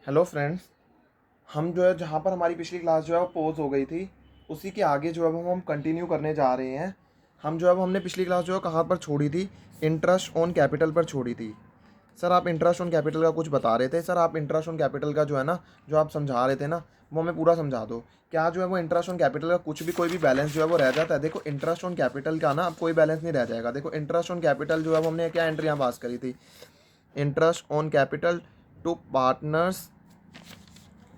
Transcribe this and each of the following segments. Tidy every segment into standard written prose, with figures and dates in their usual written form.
Hello friends. हम जो है जहाँ पर हमारी पिछली क्लास जो है वो पॉज हो गई थी, उसी के आगे जो है वो हम कंटिन्यू करने जा रहे हैं। हम जो है वो हमने पिछली क्लास जो है कहाँ पर छोड़ी थी? इंटरेस्ट ऑन कैपिटल पर छोड़ी थी। सर आप इंटरेस्ट ऑन कैपिटल का कुछ बता रहे थे। सर आप इंटरेस्ट ऑन कैपिटल का जो है ना, जो आप समझा रहे थे ना, वो हमें पूरा समझा दो। क्या जो है वो इंटरेस्ट ऑन कैपिटल का कुछ भी कोई भी बैलेंस जो है वो रह जाता है? देखो इंटरेस्ट ऑन कैपिटल का ना अब कोई बैलेंस नहीं रह जाएगा। देखो इंटरेस्ट ऑन कैपिटल जो है वो हमने क्या एंट्री यहाँ पास करी थी? Interest on capital to partners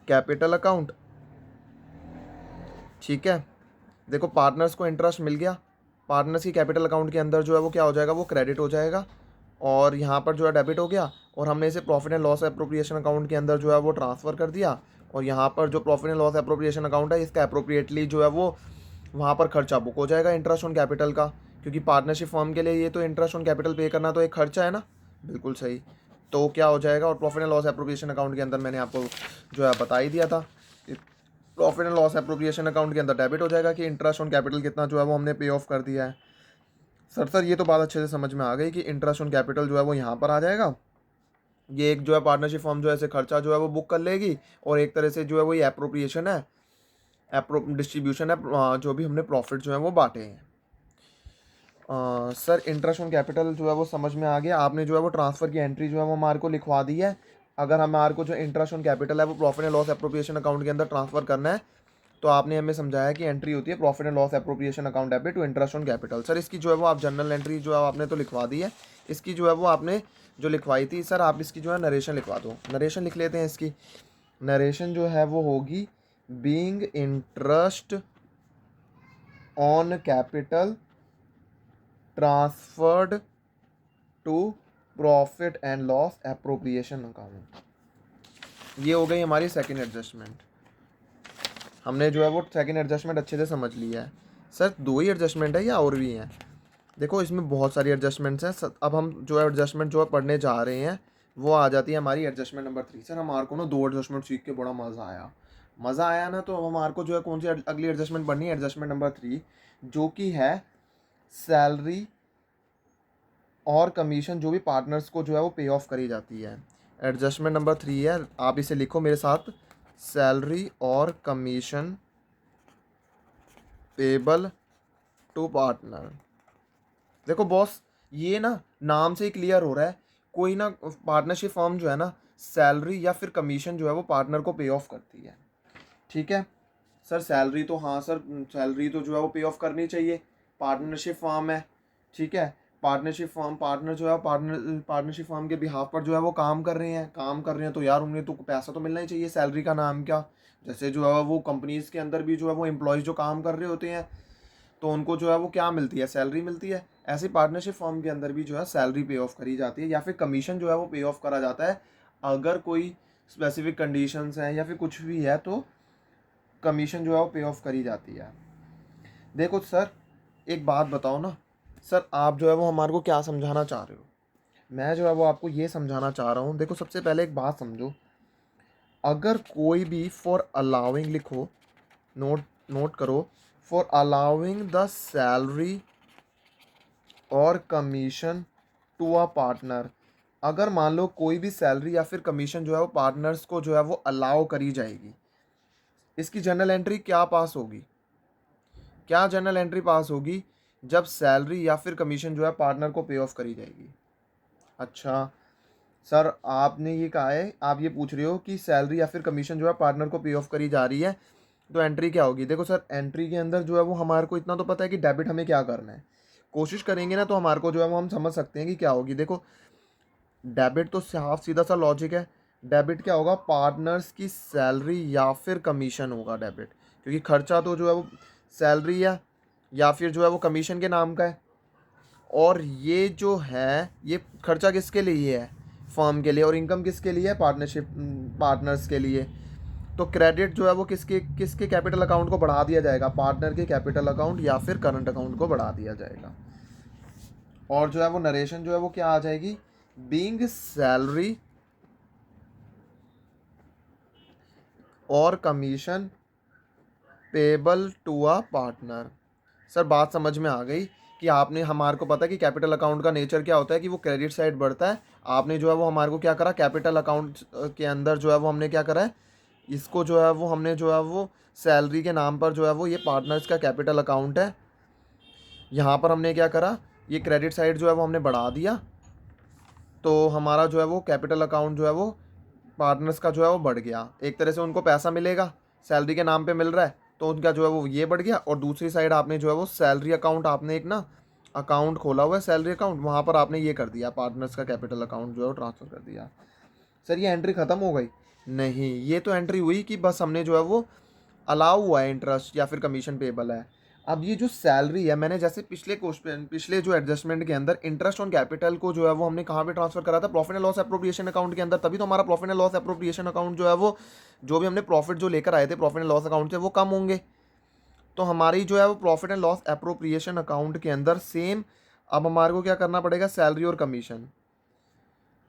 capital account. ठीक है, देखो पार्टनर्स को इंटरेस्ट मिल गया, पार्टनर्स की कैपिटल अकाउंट के अंदर जो है वो क्या हो जाएगा? वो क्रेडिट हो जाएगा। और यहाँ पर जो है डेबिट हो गया, और हमने इसे profit and loss appropriation account के अंदर जो है वो ट्रांसफ़र कर दिया। और यहाँ पर जो profit and loss appropriation account है, इसका अप्रोप्रिएटली जो है वो वहाँ पर खर्चा बुक हो जाएगा इंटरेस्ट ऑन कैपिटल का, क्योंकि पार्टनरशिप फर्म के लिए ये तो इंटरेस्ट ऑन कैपिटल पे करना तो एक खर्चा है ना। बिल्कुल सही। तो क्या हो जाएगा? और profit and loss appropriation account के अंदर मैंने आपको जो है बता ही दिया था, profit and loss appropriation account के अंदर डेबिट हो जाएगा कि इंटरेस्ट ऑन कैपिटल कितना जो है वो हमने पे ऑफ कर दिया है। सर ये तो बात अच्छे से समझ में आ गई कि इंटरेस्ट ऑन कैपिटल जो है वो यहाँ पर आ जाएगा। ये एक जो है पार्टनरशिप फर्म जो है ऐसे खर्चा जो है वो बुक कर लेगी, और एक तरह से जो है वो ये एप्रोप्रिएशन है, एप्रो डिस्ट्रीब्यूशन है, जो भी हमने प्रॉफिट जो है वो बांटे हैं। सर इंटरेस्ट ऑन कैपिटल जो है वो समझ में आ गया। आपने जो है वो ट्रांसफ़र की एंट्री जो है वो हमारे को लिखवा दी है। अगर हमारे को जो इंटरेस्ट ऑन कैपिटल है वो profit and loss appropriation account के अंदर ट्रांसफ़र करना है, तो आपने हमें समझाया कि एंट्री होती है profit and loss appropriation account debit to interest on capital. Sir इसकी जो है वो आप जनरल एंट्री जो है आपने तो लिखवा दी है, इसकी जो है वो आपने जो लिखवाई थी, सर आप इसकी जो है नरेशन लिखवा दो। नरेशन लिख लेते हैं इसकी। नरेशन जो है वो होगी being interest on capital transferred to profit and loss appropriation account. ये हो गई हमारी सेकंड एडजस्टमेंट। हमने जो है वो सेकंड एडजस्टमेंट अच्छे से समझ लिया है। सर दो ही एडजस्टमेंट है या और भी हैं? देखो इसमें बहुत सारी एडजस्टमेंट्स हैं। अब हम जो है एडजस्टमेंट जो है पढ़ने जा रहे हैं, वो आ जाती है हमारी एडजस्टमेंट नंबर 3। सर हमारे को ना दो एडजस्टमेंट सीख के बड़ा मज़ा आया ना। तो हमारे को जो है कौन सी अगली एडजस्टमेंट पढ़नी है? एडजस्टमेंट नंबर 3, जो कि है सैलरी और कमीशन जो भी पार्टनर्स को जो है वो पे ऑफ करी जाती है। एडजस्टमेंट नंबर 3 है, आप इसे लिखो मेरे साथ। सैलरी और कमीशन पेबल टू पार्टनर। देखो बॉस, ये ना नाम से ही क्लियर हो रहा है, कोई ना पार्टनरशिप फर्म जो है ना सैलरी या फिर कमीशन जो है वो पार्टनर को पे ऑफ करती है। ठीक है सर, सैलरी तो हाँ सर, सैलरी तो जो है वो पे ऑफ करनी चाहिए, पार्टनरशिप फर्म है। ठीक है, पार्टनरशिप फर्म, पार्टनर जो है पार्टनरशिप फर्म के बिहाफ पर जो है वो काम कर रहे हैं तो यार उन्हें तो पैसा तो मिलना ही चाहिए। सैलरी का नाम क्या? जैसे जो है वो कंपनीज के अंदर भी जो है वो एम्प्लॉयज़ जो काम कर रहे होते हैं, तो उनको जो है वो क्या मिलती है? सैलरी मिलती है। ऐसे पार्टनरशिप फर्म के अंदर भी जो है सैलरी पे ऑफ करी जाती है, या फिर कमीशन जो है वो पे ऑफ करा जाता है। अगर कोई स्पेसिफिक कंडीशंस हैं या फिर कुछ भी है, तो कमीशन जो है वो पे ऑफ करी जाती है। देखो सर एक बात बताओ ना, सर आप जो है वो हमारे को क्या समझाना चाह रहे हो? मैं जो है वो आपको ये समझाना चाह रहा हूँ। देखो सबसे पहले एक बात समझो, अगर कोई भी फॉर अलाउिंग लिखो, नोट नोट करो, फॉर अलाउिंग द सैलरी और कमीशन टू अ पार्टनर। अगर मान लो कोई भी सैलरी या फिर कमीशन जो है वो पार्टनर्स को जो है वो अलाउ करी जाएगी, इसकी जनरल एंट्री क्या पास होगी? क्या जनरल एंट्री पास होगी जब सैलरी या फिर कमीशन जो है पार्टनर को पे ऑफ करी जाएगी? अच्छा सर, आपने ये कहा है, आप ये पूछ रहे हो कि सैलरी या फिर कमीशन जो है पार्टनर को पे ऑफ करी जा रही है, तो एंट्री क्या होगी? देखो सर एंट्री के अंदर जो है वो हमारे को इतना तो पता है कि डेबिट हमें क्या करना है। कोशिश करेंगे ना तो हमारे को जो है वो हम समझ सकते हैं कि क्या होगी। देखो डेबिट तो साफ सीधा सा लॉजिक है। डेबिट क्या होगा? पार्टनर्स की सैलरी या फिर कमीशन होगा डेबिट, क्योंकि खर्चा तो जो है वो सैलरी है या फिर जो है वो कमीशन के नाम का है। और ये जो है ये खर्चा किसके लिए है? फर्म के लिए। और इनकम किसके लिए है? पार्टनर्स के लिए। तो क्रेडिट जो है वो किसके किसके कैपिटल अकाउंट को बढ़ा दिया जाएगा? पार्टनर के कैपिटल अकाउंट या फिर करंट अकाउंट को बढ़ा दिया जाएगा। और जो है वो नरेशन जो है वो क्या आ जाएगी? बीइंग सैलरी और commission payable to a partner. Sir बात समझ में आ गई कि आपने हमारे को पता है कि कैपिटल अकाउंट का नेचर क्या होता है कि वो क्रेडिट साइड बढ़ता है आपने जो है वो हमारे को क्या करा, कैपिटल अकाउंट के अंदर जो है वो हमने क्या करा है, इसको जो है वो हमने जो है वो सैलरी के नाम पर जो है वो ये पार्टनर्स का कैपिटल अकाउंट है, यहाँ पर हमने क्या करा, ये क्रेडिट साइड जो है वो हमने बढ़ा दिया, तो हमारा जो है वो कैपिटल अकाउंट जो है वो पार्टनर्स का जो है वो बढ़ गया। एक तरह से उनको पैसा मिलेगा, सैलरी के नाम पे मिल रहा है, तो उनका जो है वो ये बढ़ गया। और दूसरी साइड आपने जो है वो सैलरी अकाउंट, आपने एक ना अकाउंट खोला हुआ है सैलरी अकाउंट, वहाँ पर आपने ये कर दिया, पार्टनर्स का कैपिटल अकाउंट जो है वो ट्रांसफ़र कर दिया। सर ये एंट्री ख़त्म हो गई? नहीं, ये तो एंट्री हुई कि बस हमने जो है वो अलाउ हुआ है इंटरेस्ट या फिर कमीशन पेबल है। अब ये जो सैलरी है, मैंने जैसे पिछले क्वेश्चन, पिछले जो एडजस्टमेंट के अंदर इंटरेस्ट ऑन कैपिटल को जो है वो हमने कहाँ पे ट्रांसफर करा था, profit and loss appropriation account के अंदर। तभी तो हमारा profit and loss appropriation account जो है वो, जो भी हमने प्रॉफिट जो लेकर आए थे प्रॉफिट एंड लॉस अकाउंट से, वो कम होंगे। तो हमारी जो है वो profit and loss appropriation account के अंदर सेम अब हमारे को क्या करना पड़ेगा, सैलरी और कमीशन।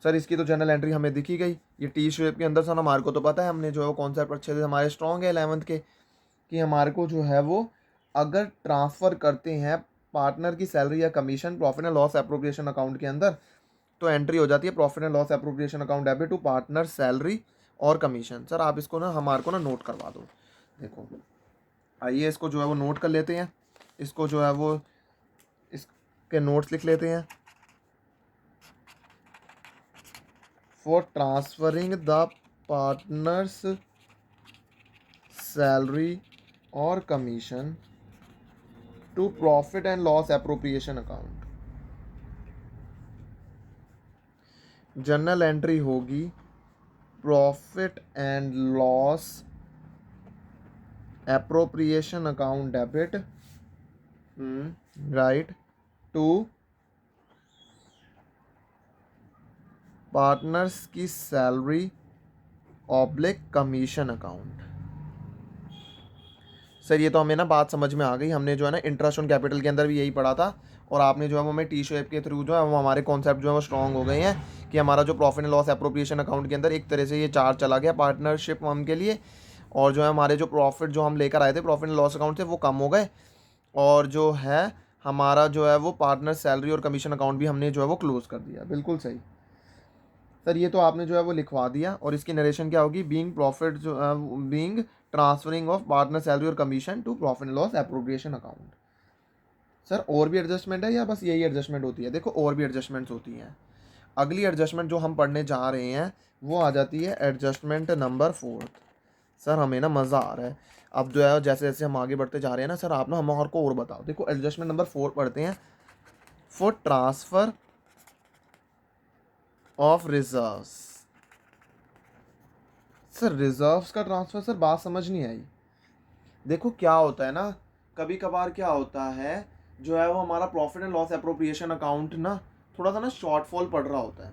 सर इसकी तो जनरल एंट्री हमें दिखी गई, ये टी शेप के अंदर। सर हमारे को तो पता है, हमने जो है वो कॉन्सेप्ट अच्छे से हमारे स्ट्रॉन्ग है 11th के, कि हमारे को जो है वो अगर ट्रांसफ़र करते हैं पार्टनर की सैलरी या commission profit and loss appropriation account के अंदर, तो एंट्री हो जाती है profit and loss appropriation account debit to partner salary और कमीशन। सर आप इसको ना हमारे को ना नोट करवा दो। देखो आइए इसको जो है वो नोट कर लेते हैं, इसको जो है वो इसके नोट्स लिख लेते हैं। For transferring the partners salary और commission to profit and loss appropriation account, journal entry होगी profit and loss appropriation account debit right to partners की salary oblique commission account. Sir ये तो हमें ना बात समझ में आ गई, हमने जो है ना इंटरेस्ट ऑन कैपिटल के अंदर भी यही पढ़ा था, और आपने जो है वो हमें टी शेप के थ्रू जो है वो हमारे कॉन्सेप्ट जो है वो स्ट्रॉन्ग हो गए हैं कि हमारा जो profit and loss appropriation account के अंदर एक तरह से ये चार्ज चला गया पार्टनरशिप फर्म के लिए, और जो है हमारे जो प्रॉफिट जो हम लेकर आए थे प्रॉफिट एंड लॉस अकाउंट से वो कम हो गए, और जो है हमारा जो है वो पार्टनर सैलरी और कमीशन अकाउंट भी हमने जो है वो क्लोज कर दिया। बिल्कुल सही सर, ये तो आपने जो है वो लिखवा दिया। और इसकी नरेशन क्या होगी, बीइंग प्रॉफिट जो being transferring of partner salary और commission to profit and loss appropriation account. Sir और भी एडजस्टमेंट है या बस यही एडजस्टमेंट होती है? देखो और भी एडजस्टमेंट्स होती हैं। अगली एडजस्टमेंट जो हम पढ़ने जा रहे हैं वो आ जाती है एडजस्टमेंट नंबर 4। सर हमें ना मज़ा आ रहा है अब जो है, जैसे जैसे हम आगे बढ़ते जा रहे हैं ना। सर आप ना हमारे को और बताओ। देखो एडजस्टमेंट नंबर 4 पढ़ते हैं, for transfer of reserves. Sir reserves का ट्रांसफ़र, सर बात समझ नहीं आई। देखो क्या होता है ना, कभी कभार क्या होता है जो है वो हमारा profit and loss appropriation account ना थोड़ा सा ना शॉर्टफॉल पड़ रहा होता है।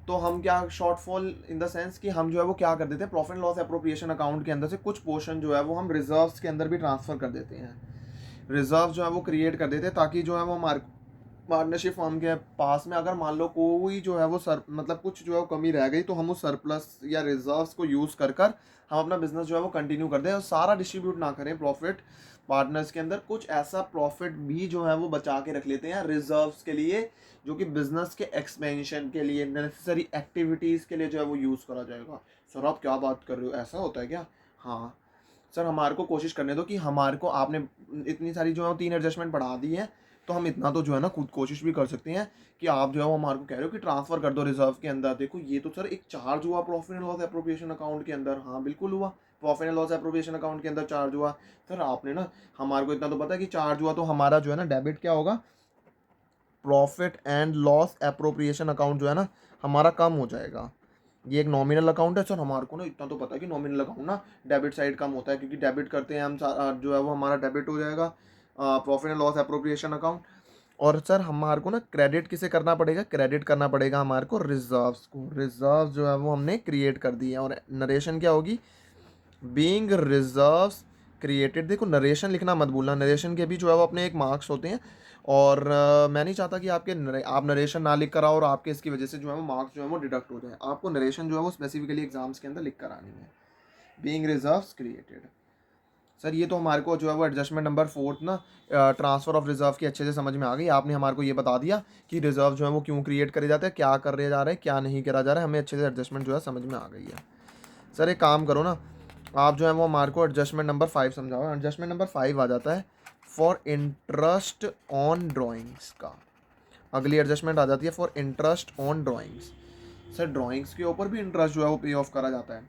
तो हम क्या, शॉर्टफॉल इन द सेंस कि हम जो है वो क्या कर देते हैं, profit and loss appropriation account के अंदर से कुछ पोर्शन जो है वो हम रिजर्व्स के अंदर भी ट्रांसफ़र कर देते हैं। रिजर्व जो है वो क्रिएट कर देते हैं ताकि जो है वो हमारे पार्टनरशिप फर्म के पास में अगर मान लो कोई जो है वो सर मतलब कुछ जो है वो कमी रह गई, तो हम उस सरप्लस या रिजर्व्स को यूज़ कर कर हम अपना बिजनेस जो है वो कंटिन्यू कर दें और सारा डिस्ट्रीब्यूट ना करें प्रॉफिट पार्टनर्स के अंदर। कुछ ऐसा प्रॉफिट भी जो है वो बचा के रख लेते हैं रिजर्व्स के लिए, जो कि बिजनेस के एक्सपेंशन के लिए, नेसेसरी एक्टिविटीज़ के लिए जो है वो यूज़ करा जाएगा। सर आप क्या बात कर रहे हो, ऐसा होता है क्या? हाँ सर, हमारे को कोशिश करने दो कि हमारे को, आपने इतनी सारी जो है 3 एडजस्टमेंट बढ़ा दी है, तो हम इतना तो जो है ना खुद कोशिश भी कर सकते हैं कि आप जो है वो हमारे को कह रहे हो कि ट्रांसफ़र कर दो रिजर्व के अंदर। देखो ये तो सर एक चार्ज हुआ profit and loss appropriation account के अंदर। हाँ बिल्कुल हुआ, profit and loss appropriation account के अंदर चार्ज हुआ। सर आपने ना हमारे को इतना तो पता है कि चार्ज हुआ, तो हमारा जो है ना डेबिट क्या होगा, profit and loss appropriation account जो है ना हमारा कम हो जाएगा। ये एक नॉमिनल अकाउंट है। सर हमारे को ना इतना तो पता है कि नॉमिनल अकाउंट ना डेबिट साइड कम होता है, क्योंकि डेबिट करते हैं हम जो है वो हमारा डेबिट हो जाएगा profit and loss appropriation account. और सर हमारे को ना क्रेडिट किसे करना पड़ेगा, क्रेडिट करना पड़ेगा हमारे को रिजर्व्स को। रिजर्व जो है वो हमने क्रिएट कर दी है। और नरेशन क्या होगी, बीइंग रिजर्व्स क्रिएटेड। देखो नरेशन लिखना मत भूलना, नरेशन के भी जो है वो अपने एक मार्क्स होते हैं, और मैं नहीं चाहता कि आप नरेशन ना लिख कर आओ और आपके इसकी वजह से जो है वो मार्क्स जो है वो डिडक्ट हो जाए। आपको नरेशन जो है वो स्पेसिफिकली एग्जाम्स के अंदर लिख कर आनी है। Being reserves created. सर ये तो हमारे को जो है वो एडजस्टमेंट नंबर 4 ना, ट्रांसफ़र ऑफ रिजर्व की अच्छे से समझ में आ गई। आपने हमारे को ये बता दिया कि रिजर्व जो है वो क्यों क्रिएट करे जाते हैं, क्या करे जा रहे हैं, क्या नहीं करा जा रहा है, हमें अच्छे से एडजस्टमेंट जो है समझ में आ गई है। सर एक काम करो ना, आप जो है वो हमारे को एडजस्टमेंट नंबर 5 समझाओ। एडजस्टमेंट नंबर 5 आ जाता है फॉर इंटरेस्ट ऑन ड्राइंग्स का। अगली एडजस्टमेंट आ जाती है for interest on drawings. Sir drawings के ऊपर भी इंटरेस्ट जो है वो पे ऑफ करा जाता है?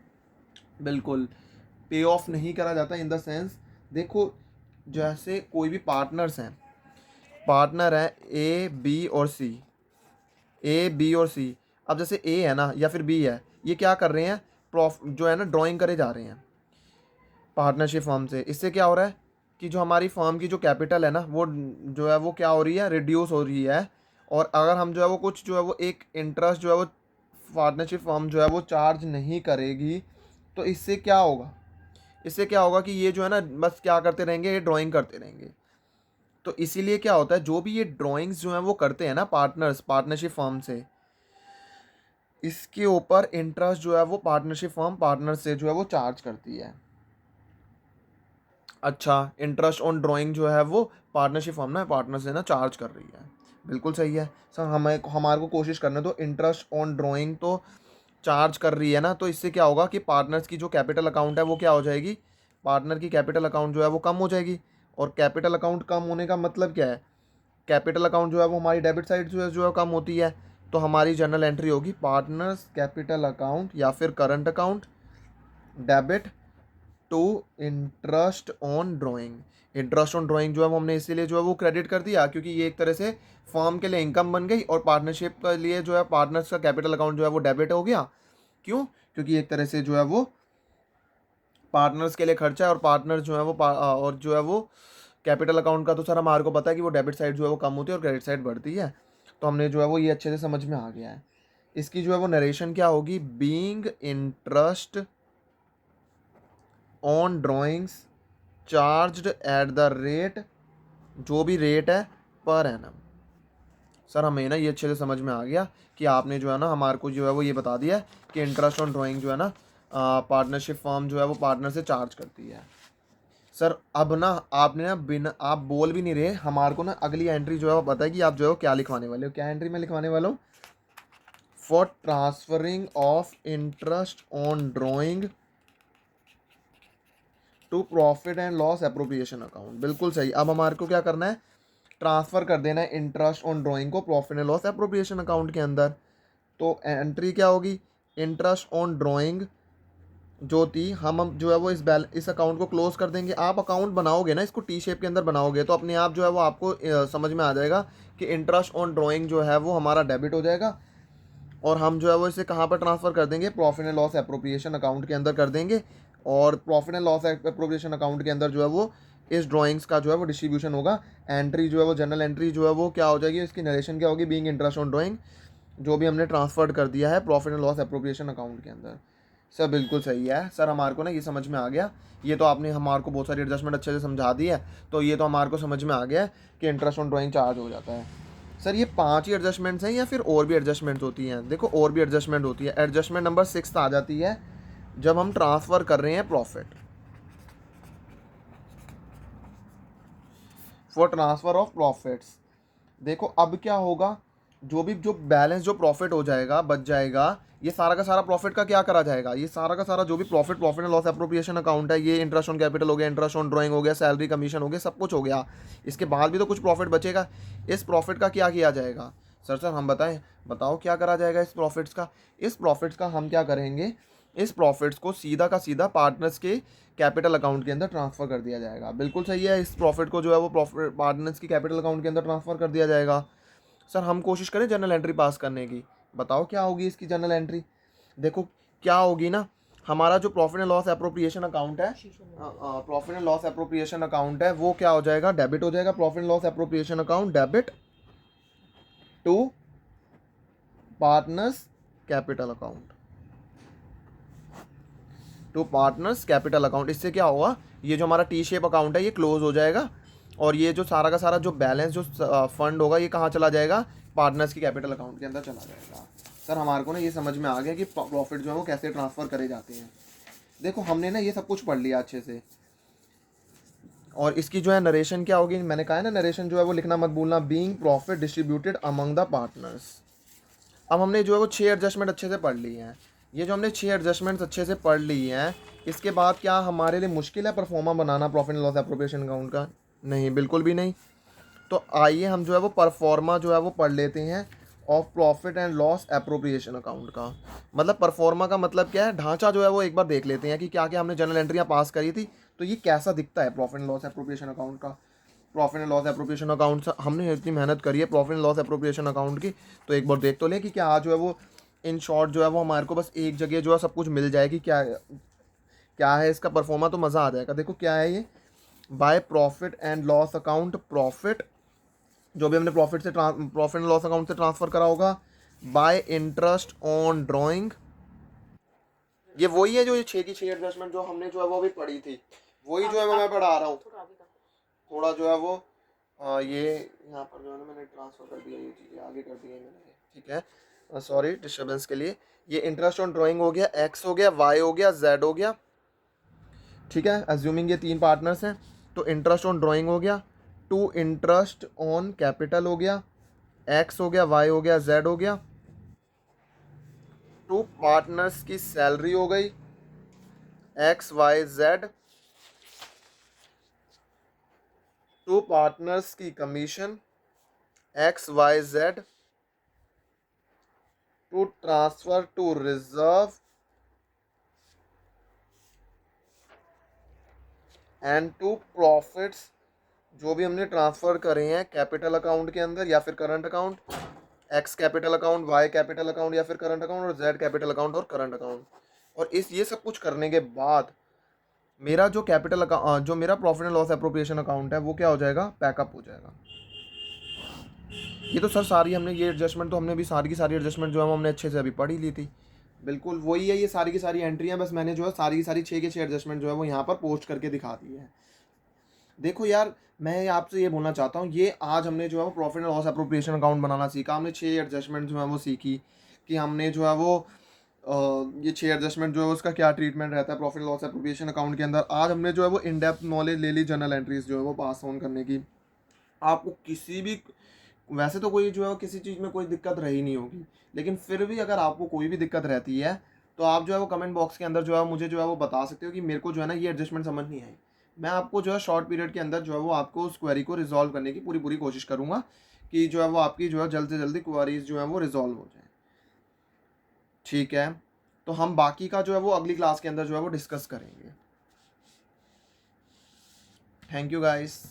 बिल्कुल, पे ऑफ नहीं करा जाता इन द सेंस, देखो जैसे कोई भी पार्टनर्स हैं, पार्टनर है ए बी और सी, ए बी और सी। अब जैसे ए है ना या फिर बी है, ये क्या कर रहे हैं, जो है ना ड्राइंग करे जा रहे हैं पार्टनरशिप फर्म से। इससे क्या हो रहा है कि जो हमारी फर्म की जो कैपिटल है ना, वो जो है वो क्या हो रही है, रिड्यूस हो रही है। और अगर हम जो है वो कुछ जो है वो एक इंटरेस्ट जो है वो पार्टनरशिप फर्म जो है वो चार्ज नहीं करेगी, तो इससे क्या होगा, इससे क्या होगा कि ये जो है ना बस क्या करते रहेंगे, ये ड्राइंग करते रहेंगे। तो इसीलिए क्या होता है, जो भी ये ड्राइंग्स जो है वो करते हैं ना पार्टनर्स पार्टनरशिप फर्म से, इसके ऊपर इंटरेस्ट जो है वो पार्टनरशिप फर्म पार्टनर से जो है वो चार्ज करती है। अच्छा, इंटरेस्ट ऑन ड्राइंग जो है वो पार्टनरशिप फर्म ना पार्टनर से ना चार्ज कर रही है। बिल्कुल सही है सर, हमें हमारे को कोशिश करने दो। इंटरेस्ट ऑन ड्राइंग तो चार्ज कर रही है ना, तो इससे क्या होगा कि पार्टनर्स की जो कैपिटल अकाउंट है वो क्या हो जाएगी, पार्टनर की कैपिटल अकाउंट जो है वो कम हो जाएगी। और कैपिटल अकाउंट कम होने का मतलब क्या है, कैपिटल अकाउंट जो है वो हमारी डेबिट साइड जो है कम होती है। तो हमारी जर्नल एंट्री होगी पार्टनर्स कैपिटल अकाउंट या फिर current account debit to interest on drawing. Interest on drawing जो है वो हमने इसीलिए जो है वो क्रेडिट कर दिया क्योंकि ये एक तरह से फर्म के लिए इनकम बन गई, और पार्टनरशिप के लिए जो है पार्टनर्स का कैपिटल अकाउंट जो है वो डेबिट हो गया। क्यों? क्योंकि एक तरह से जो है वो पार्टनर्स के लिए खर्चा है, और पार्टनर जो है वो और जो है वो कैपिटल अकाउंट का तो सर हमारे को पता है कि वो डेबिट साइड जो है वो कम होती है और क्रेडिट साइड बढ़ती है। तो हमने जो है वो ये अच्छे से समझ में आ गया है। इसकी जो है वो नरेशन क्या होगी, being interest on drawings charged at the rate, जो भी रेट है पर एनम। सर हमें ना ये अच्छे से समझ में आ गया कि आपने जो है ना हमारे को जो है वो ये बता दिया है कि इंटरेस्ट ऑन ड्राइंग जो है ना पार्टनरशिप फर्म जो है वो पार्टनर से चार्ज करती है। सर अब ना आपने ना बिना आप बोल भी नहीं रहे, हमारे को ना अगली एंट्री जो है वो पता है कि आप जो है वो क्या लिखवाने वाले हो। क्या एंट्री में लिखवाने वाला हूँ, for transferring of interest on drawing to profit and loss appropriation account. बिल्कुल सही। अब हमारे को क्या करना है, ट्रांसफ़र कर देना है इंटरेस्ट ऑन ड्राइंग को profit and loss appropriation account के अंदर। तो एंट्री क्या होगी, इंटरेस्ट ऑन ड्राइंग जो थी, हम जो है वो इस अकाउंट को क्लोज कर देंगे। आप अकाउंट बनाओगे ना, इसको टी शेप के अंदर बनाओगे तो अपने आप जो है वो आपको समझ में आ जाएगा कि इंटरेस्ट ऑन ड्राइंग जो है वो हमारा डेबिट हो जाएगा, और हम जो है वो इसे कहाँ पर ट्रांसफ़र कर देंगे, profit and loss appropriation account के अंदर कर देंगे। और profit and loss appropriation account के अंदर जो है वो इस ड्राइंग्स का जो है वो डिस्ट्रीब्यूशन होगा। एंट्री जो है वो जनरल एंट्री जो है वो क्या हो जाएगी, इसकी नरेशन क्या होगी, बीइंग इंटरेस्ट ऑन ड्राइंग जो भी हमने ट्रांसफर्ड कर दिया है profit and loss appropriation account के अंदर। सर बिल्कुल सही है सर, हमारे को ना ये समझ में आ गया। ये तो आपने हमारे को बहुत सारी एडजस्टमेंट अच्छे से समझा दी है, तो ये तो हमारे को समझ में आ गया है कि इंटरेस्ट ऑन ड्राइंग चार्ज हो जाता है। सर ये 5 ही एडजस्टमेंट्स हैं या फिर और भी एडजस्टमेंट्स होती हैं? देखो और भी एडजस्टमेंट होती है। एडजस्टमेंट नंबर 6 आ जाती है जब हम ट्रांसफ़र कर रहे हैं profit, for transfer of profits. देखो अब क्या होगा, जो बैलेंस जो प्रॉफिट हो जाएगा बच जाएगा, ये सारा का सारा प्रॉफिट का क्या करा जाएगा, ये सारा का सारा जो भी profit and loss appropriation account है, ये इंटरेस्ट ऑन कैपिटल हो गया, इंटरेस्ट ऑन ड्राइंग हो गया, सैलरी कमीशन हो गया, सब कुछ हो गया। इसके बाद भी तो कुछ प्रॉफिट बचेगा, इस प्रॉफिट का क्या किया जाएगा? सर हम बताएं, बताओ क्या करा जाएगा इस प्रॉफिट्स का? इस प्रॉफिट्स का हम क्या करेंगे, इस प्रॉफिट्स को सीधा का सीधा पार्टनर्स के कैपिटल अकाउंट के अंदर ट्रांसफ़र कर दिया जाएगा। बिल्कुल सही है, इस प्रॉफिट को जो है वो प्रॉफिट पार्टनर्स की कैपिटल अकाउंट के अंदर ट्रांसफ़र कर दिया जाएगा। सर हम कोशिश करें जनरल एंट्री पास करने की, बताओ क्या होगी इसकी जनरल एंट्री? देखो क्या होगी ना, हमारा जो profit and loss appropriation account है, profit and loss appropriation account है वो क्या हो जाएगा, डेबिट हो जाएगा। Profit and loss appropriation account debit to partners capital account, to partners capital account. इससे क्या होगा, ये जो हमारा टी शेप अकाउंट है ये क्लोज हो जाएगा, और ये जो सारा का सारा जो बैलेंस जो फंड होगा ये कहाँ चला जाएगा, पार्टनर्स की कैपिटल अकाउंट के अंदर चला जाएगा। सर हमारे को ना ये समझ में आ गया कि प्रॉफिट जो है वो कैसे ट्रांसफ़र करे जाते हैं। देखो हमने ना ये सब कुछ पढ़ लिया अच्छे से। और इसकी जो है नरेशन क्या होगी, मैंने कहा है ना नरेशन जो है वो लिखना मत भूलना, being profit distributed among the partners. अब हमने जो है वो 6 एडजस्टमेंट अच्छे से पढ़ लिए हैं। ये जो हमने 6 एडजस्टमेंट्स अच्छे से पढ़ ली हैं, इसके बाद क्या हमारे लिए मुश्किल है pro forma banana profit and loss appropriation account का? नहीं, बिल्कुल भी नहीं। तो आइए हम जो है वो परफॉर्मा जो है वो पढ़ लेते हैं of profit and loss appropriation account का। मतलब परफॉर्मा का मतलब क्या है, ढांचा जो है वो एक बार देख लेते हैं कि क्या क्या हमने जनरल एंट्रियाँ पास करी थी, तो ये कैसा दिखता है profit and loss appropriation account का। Profit and loss appropriation account हमने इतनी मेहनत करी है profit and loss appropriation account की, तो एक बार देख तो लें कि क्या आज जो है वो इन शॉर्ट जो है वो हमारे को बस एक जगह जो है सब कुछ मिल जाए कि क्या क्या है इसका परफॉर्मा, तो मज़ा आ जाएगा। देखो क्या है ये, by profit and loss account, profit जो भी हमने प्रॉफिट एंड लॉस अकाउंट से ट्रांसफ़र करा होगा, बाय इंटरेस्ट ऑन ड्राइंग। ये वही है जो ये 6 की 6 एडजस्टमेंट जो हमने जो है वो अभी पढ़ी थी, वही जो है वो मैं पढ़ा रहा हूँ। थोड़ा जो है वो ये यहाँ पर जो है ना मैंने ट्रांसफ़र कर दिया, ये चीज़ें आगे कर दी है मैंने, ठीक है, सॉरी डिस्टर्बेंस के लिए। ये इंटरेस्ट ऑन ड्राइंग हो गया, एक्स हो गया, वाई हो गया, जेड हो गया, ठीक है, अज्यूमिंग ये 3 पार्टनर्स हैं। तो इंटरेस्ट ऑन ड्राइंग हो गया, टू इंटरेस्ट ऑन कैपिटल हो गया, एक्स हो गया, वाई हो गया, जेड हो गया, टू पार्टनर्स की सैलरी हो गई, X Y Z, to partners की commission, X Y Z, to transfer to reserve and to profits जो भी हमने ट्रांसफ़र करे हैं कैपिटल अकाउंट के अंदर या फिर current account, X capital account, Y capital account या फिर करंट अकाउंट, और जेड कैपिटल अकाउंट और करंट अकाउंट। और इस ये सब कुछ करने के बाद मेरा जो कैपिटल अकाउंट जो मेरा profit and loss appropriation account है वो क्या हो जाएगा, पैकअप हो जाएगा। ये तो सर सारी हमने ये एडजस्टमेंट तो हमने भी सारी की सारी एडजस्टमेंट जो है हमने अच्छे से अभी पढ़ ही ली थी। बिल्कुल वही है, ये सारी की सारी एंट्रियाँ, बस मैंने जो है सारी की सारी 6 के 6 एडजस्टमेंट जो है वो यहाँ पर पोस्ट करके दिखा दी है। देखो यार, मैं आपसे ये बोलना चाहता हूँ, ये आज हमने जो है वो profit and loss appropriation account बनाना सीखा, हमने 6 एडजस्टमेंट जो है वो सीखी कि हमने जो है वो ये 6 एडजस्टमेंट जो है उसका क्या ट्रीटमेंट रहता है प्रॉफिट लॉस एप्रोप्रिएशन अकाउंट के अंदर। आज हमने जो है वो इन डेप्थ नॉलेज ले ली जनरल एंट्रीज जो है वो पास ऑन करने की। आपको किसी भी, वैसे तो कोई जो है वो किसी चीज़ में कोई दिक्कत रही नहीं होगी, लेकिन फिर भी अगर आपको कोई भी दिक्कत रहती है तो आप जो है वो कमेंट बॉक्स के अंदर जो है मुझे जो है वो बता सकते हो कि मेरे को जो है ना ये एडजस्टमेंट समझ नहीं आई। मैं आपको जो है शॉर्ट पीरियड के अंदर जो है वो आपको उस क्वेरी को रिजॉल्व करने की पूरी पूरी कोशिश करूँगा कि जो है वो आपकी जो है जल्द से जल्दी क्वेरीज जो है वो रिजॉल्व हो जाए, ठीक है। तो हम बाकी का जो है वो अगली क्लास के अंदर जो है वो डिस्कस करेंगे। Thank you guys.